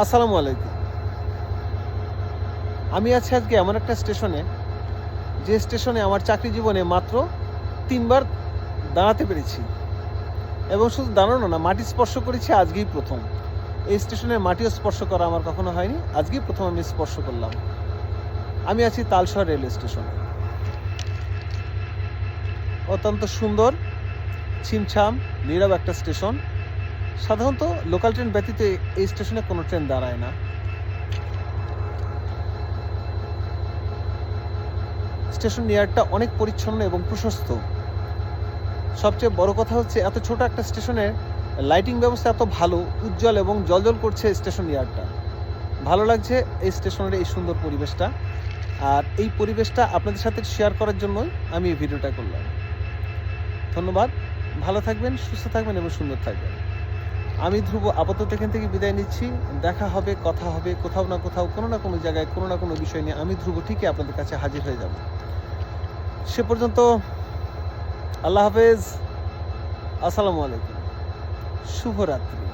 আসসালামু আলাইকুম। আমি আছি আজকে এমন একটা স্টেশনে, যে স্টেশনে আমার চাকরি জীবনে মাত্র ৩ বার দাঁড়াতে পেরেছি এবং শুধু দাঁড়ানো না, মাটি স্পর্শ করেছি আজকেই প্রথম। এই স্টেশনের মাটিও স্পর্শ করা আমার কখনো হয়নি। আজকেই প্রথম আমি স্পর্শ করলাম। আমি আছি তালশহর রেলওয়ে স্টেশনে। অত্যন্ত সুন্দর, ছিমছাম, নীরব একটা স্টেশন। সাধারণত লোকাল ট্রেন ব্যতীত এই স্টেশনে কোনো ট্রেন দাঁড়ায় না। স্টেশন ইয়ার্ডটা অনেক পরিচ্ছন্ন এবং প্রশস্ত। সবচেয়ে বড় কথা হচ্ছে এত ছোট একটা স্টেশনের লাইটিং ব্যবস্থা এত ভালো, উজ্জ্বল এবং জ্বলজ্বল করছে স্টেশন ইয়ার্ডটা। ভালো লাগছে এই স্টেশনের এই সুন্দর পরিবেশটা। আর এই পরিবেশটা আপনাদের সাথে শেয়ার করার জন্যই আমি এই ভিডিওটা করলাম। ধন্যবাদ। ভালো থাকবেন, সুস্থ থাকবেন এবং সুন্দর থাকবেন। আমি ধ্রুব আপাতত এখান থেকে বিদায় নিচ্ছি। দেখা হবে, কথা হবে, কোথাও না কোথাও, কোনো না কোনো জায়গায়, কোনো না কোনো বিষয় নিয়ে আমি ধ্রুব ঠিকই আপনাদের কাছে হাজির হয়ে যাব। সে পর্যন্ত আল্লাহ হাফেজ। আসসালামু আলাইকুম। শুভরাত্রি।